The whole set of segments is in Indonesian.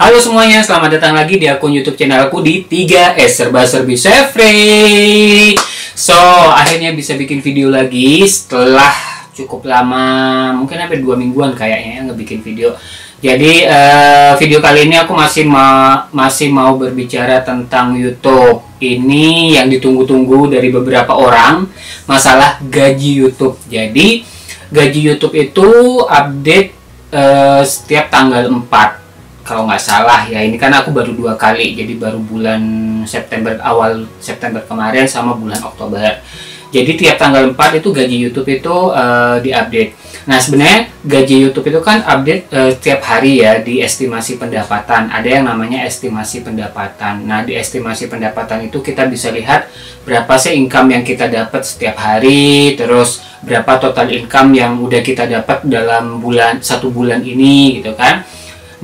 Halo semuanya, selamat datang lagi di akun YouTube channelku di 3S Serba Serbi Free. So, akhirnya bisa bikin video lagi setelah cukup lama, mungkin hampir 2 mingguan kayaknya nggak bikin video. Jadi video kali ini aku masih mau berbicara tentang YouTube. Ini yang ditunggu-tunggu dari beberapa orang, masalah gaji YouTube. Jadi gaji YouTube itu update setiap tanggal 4 kalau nggak salah ya. Ini kan aku baru 2 kali, jadi baru bulan September, awal September kemarin sama bulan Oktober. Jadi tiap tanggal 4 itu gaji YouTube itu diupdate. Nah, sebenarnya gaji YouTube itu kan update tiap hari ya di estimasi pendapatan. Ada yang namanya estimasi pendapatan. Nah, di estimasi pendapatan itu kita bisa lihat berapa sih income yang kita dapat setiap hari, terus berapa total income yang udah kita dapat dalam satu bulan ini gitu kan.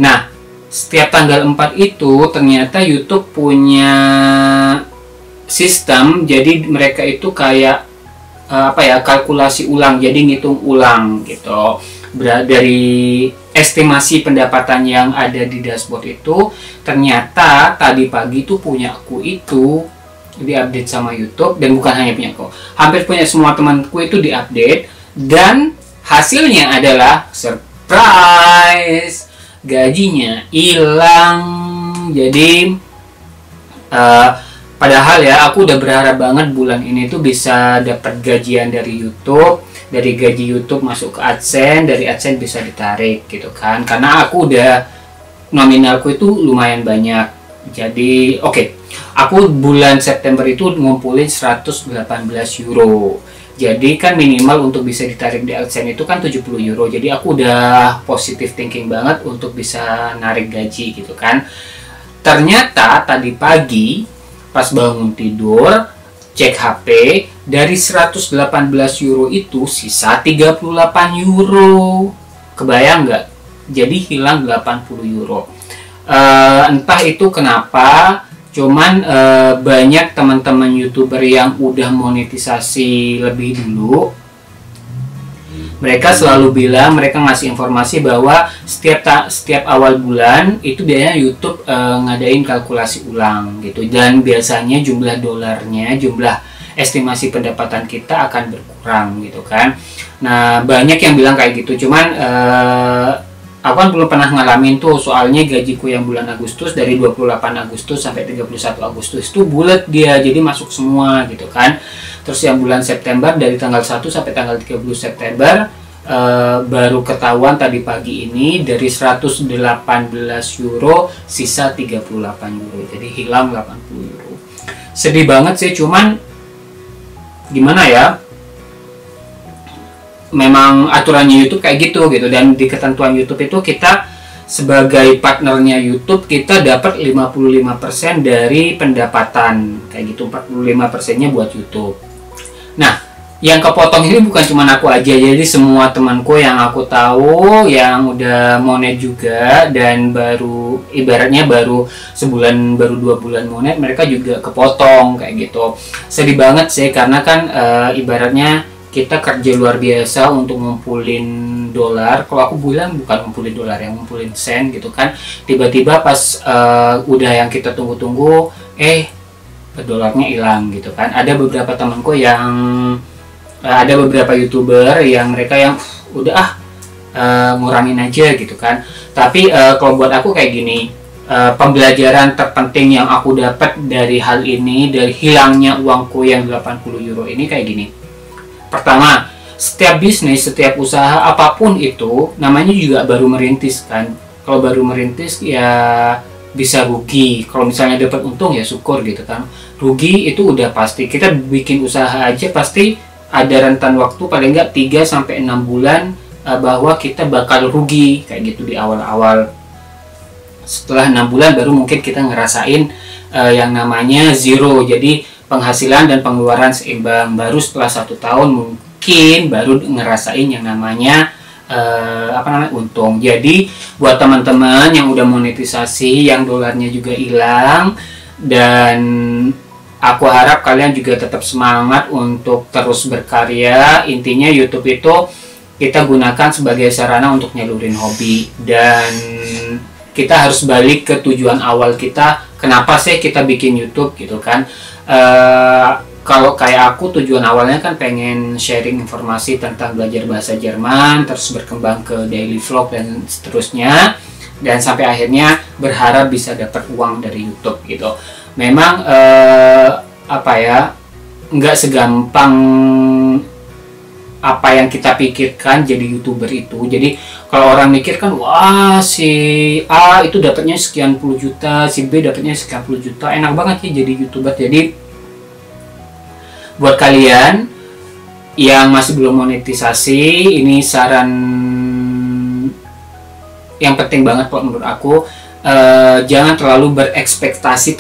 Nah, setiap tanggal 4 itu ternyata YouTube punya sistem, jadi mereka itu kayak kalkulasi ulang, jadi ngitung ulang gitu. Dari estimasi pendapatan yang ada di dashboard itu, ternyata tadi pagi tuh punyaku itu diupdate sama YouTube, dan bukan hanya punyaku, hampir punya semua temanku itu diupdate, dan hasilnya adalah surprise, gajinya hilang. Jadi padahal ya aku udah berharap banget bulan ini tuh bisa dapat gajian dari YouTube, dari gaji YouTube masuk ke AdSense, dari AdSense bisa ditarik gitu kan, karena aku udah nominalku itu lumayan banyak. Jadi aku bulan September itu ngumpulin 118 euro. Jadi kan minimal untuk bisa ditarik di AdSense itu kan 70 euro. Jadi aku udah positive thinking banget untuk bisa narik gaji gitu kan. Ternyata tadi pagi pas bangun tidur cek HP, dari 118 euro itu sisa 38 euro. Kebayang nggak? Jadi hilang 80 euro. Entah itu kenapa. Cuman banyak teman-teman YouTuber yang udah monetisasi lebih dulu, mereka selalu bilang, mereka ngasih informasi bahwa setiap awal bulan itu biasanya YouTube ngadain kalkulasi ulang gitu, dan biasanya jumlah dolarnya, jumlah estimasi pendapatan kita akan berkurang gitu kan. Nah, banyak yang bilang kayak gitu, cuman aku kan belum pernah ngalamin tuh, soalnya gajiku yang bulan Agustus dari 28 Agustus sampai 31 Agustus itu bulat dia, jadi masuk semua gitu kan. Terus yang bulan September dari tanggal 1 sampai tanggal 30 September baru ketahuan tadi pagi ini, dari 118 euro sisa 38 euro, jadi hilang 80 euro. Sedih banget sih, cuman gimana ya, memang aturannya YouTube kayak gitu, dan di ketentuan YouTube itu kita sebagai partnernya YouTube kita dapat 55% dari pendapatan kayak gitu, 45%-nya buat YouTube. Nah, yang kepotong ini bukan cuma aku aja, jadi semua temanku yang aku tahu yang udah monet juga, dan baru ibaratnya baru sebulan, baru 2 bulan monet, mereka juga kepotong kayak gitu. Sedih banget sih, karena kan ibaratnya kita kerja luar biasa untuk ngumpulin dolar. Kalau aku bilang bukan ngumpulin dolar, yang ngumpulin sen gitu kan. Tiba-tiba pas udah yang kita tunggu-tunggu, dolarnya hilang gitu kan. Ada beberapa temanku yang ada beberapa YouTuber yang mereka yang udah ngurangin aja gitu kan. Tapi kalau buat aku kayak gini, pembelajaran terpenting yang aku dapat dari hal ini, dari hilangnya uangku yang 80 euro ini kayak gini. Pertama, setiap bisnis, setiap usaha apapun itu namanya juga baru merintis kan. Kalau baru merintis ya bisa rugi. Kalau misalnya dapat untung ya syukur gitu kan. Rugi itu udah pasti. Kita bikin usaha aja pasti ada rentan waktu paling nggak 3 sampai 6 bulan bahwa kita bakal rugi kayak gitu di awal-awal. Setelah 6 bulan baru mungkin kita ngerasain yang namanya zero. Jadi penghasilan dan pengeluaran seimbang. Baru setelah 1 tahun mungkin baru ngerasain yang namanya untung. Jadi buat teman-teman yang udah monetisasi, yang dolarnya juga hilang, dan aku harap kalian juga tetap semangat untuk terus berkarya. Intinya YouTube itu kita gunakan sebagai sarana untuk nyalurin hobi, dan kita harus balik ke tujuan awal kita, kenapa sih kita bikin YouTube gitu kan. Kalau kayak aku, tujuan awalnya kan pengen sharing informasi tentang belajar bahasa Jerman, terus berkembang ke daily vlog dan seterusnya, dan sampai akhirnya berharap bisa dapat uang dari YouTube gitu. Memang apa ya, nggak segampang apa yang kita pikirkan jadi YouTuber itu. Jadi kalau orang mikir kan, wah si A itu dapatnya sekian puluh juta, si B dapatnya sekian puluh juta, enak banget ya jadi YouTuber. Jadi buat kalian yang masih belum monetisasi, ini saran yang penting banget kalau menurut aku. Jangan berekspektasi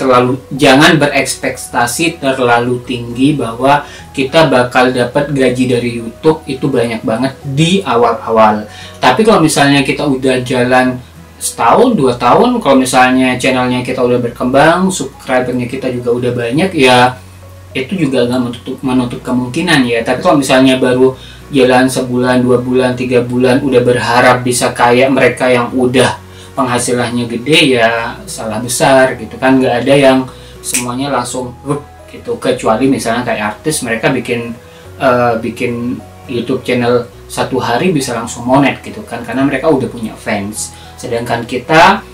terlalu tinggi bahwa kita bakal dapat gaji dari YouTube itu banyak banget di awal-awal. Tapi kalau misalnya kita udah jalan setahun, 2 tahun, kalau misalnya channelnya kita udah berkembang, subscribernya kita juga udah banyak, ya itu juga nggak menutup kemungkinan ya. Tapi kalau misalnya baru jalan sebulan, 2 bulan, 3 bulan udah berharap bisa kayak mereka yang udah penghasilannya gede, ya salah besar gitu kan. Nggak ada yang semuanya langsung gitu, kecuali misalnya kayak artis, mereka bikin YouTube channel 1 hari bisa langsung monet gitu kan, karena mereka udah punya fans. Sedangkan kita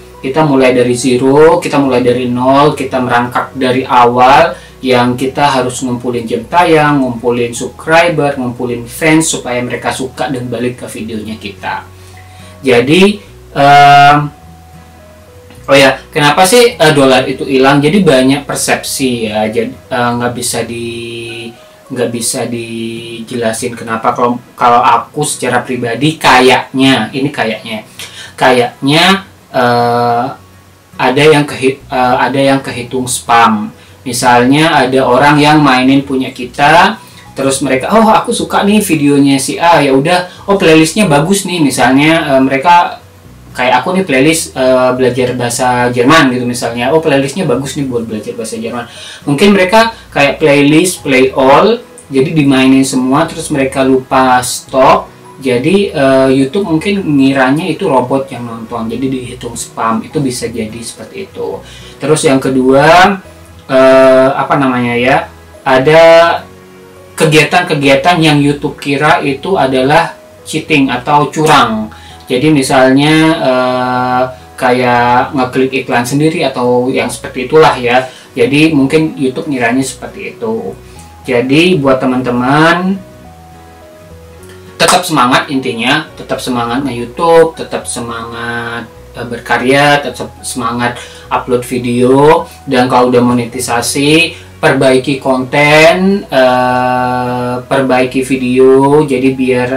mulai dari zero, kita mulai dari nol, kita merangkak dari awal, yang kita harus ngumpulin jam tayang, ngumpulin subscriber, ngumpulin fans supaya mereka suka dan balik ke videonya kita. Jadi oh ya, kenapa sih dolar itu hilang? Jadi banyak persepsi ya. Jadi nggak bisa dijelasin kenapa. Kalau aku secara pribadi kayaknya ada yang kehitung spam. Misalnya ada orang yang mainin punya kita, terus mereka, oh aku suka nih videonya si A, ya udah, oh playlistnya bagus nih, misalnya mereka kayak aku nih playlist belajar bahasa Jerman gitu misalnya, oh playlistnya bagus nih buat belajar bahasa Jerman. Mungkin mereka kayak playlist play all, jadi dimainin semua, terus mereka lupa stop. Jadi YouTube mungkin ngiranya itu robot yang nonton, jadi dihitung spam. Itu bisa jadi seperti itu. Terus yang kedua, apa namanya ya, ada kegiatan-kegiatan yang YouTube kira itu adalah cheating atau curang. Jadi misalnya kayak ngeklik iklan sendiri atau yang seperti itulah ya. Jadi mungkin YouTube ngiranya seperti itu. Jadi buat teman-teman tetap semangat, intinya tetap semangat nge-YouTube, tetap semangat berkarya, tetap semangat upload video, dan kalau udah monetisasi perbaiki konten, perbaiki video, jadi biar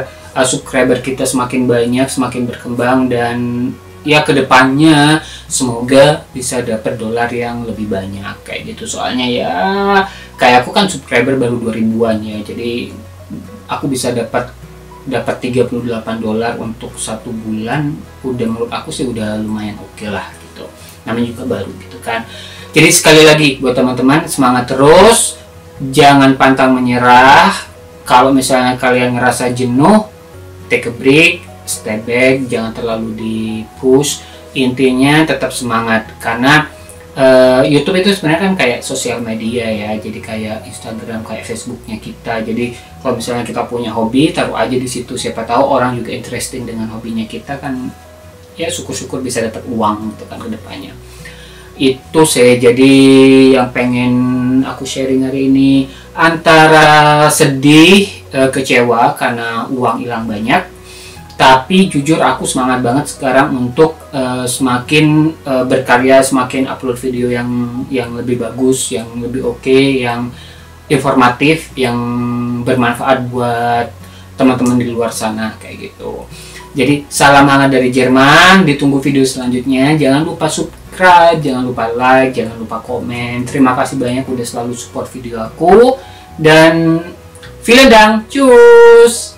subscriber kita semakin banyak, semakin berkembang, dan ya kedepannya semoga bisa dapat dolar yang lebih banyak kayak gitu. Soalnya ya kayak aku kan subscriber baru 2000-an ya, jadi aku bisa dapat $38 untuk 1 bulan, udah menurut aku sih udah lumayan oke lah gitu, namanya juga baru gitu kan. Jadi sekali lagi buat teman-teman, semangat terus, jangan pantang menyerah. Kalau misalnya kalian ngerasa jenuh, take a break, step back, jangan terlalu di push. Intinya tetap semangat, karena YouTube itu sebenarnya kan kayak sosial media ya, jadi kayak Instagram, kayak Facebooknya kita. Jadi kalau misalnya kita punya hobi, taruh aja di situ, siapa tahu orang juga interesting dengan hobinya kita kan, ya syukur-syukur bisa dapat uang gitu kan ke depannya. Itu saya jadi yang pengen aku sharing hari ini, antara sedih, kecewa karena uang hilang banyak, tapi jujur aku semangat banget sekarang untuk semakin berkarya, semakin upload video yang lebih bagus, yang lebih oke, yang informatif, yang bermanfaat buat teman-teman di luar sana kayak gitu. Jadi salam hangat dari Jerman, ditunggu video selanjutnya. Jangan lupa subscribe, jangan lupa like, jangan lupa komen. Terima kasih banyak udah selalu support video aku, dan vielen Dank, cus.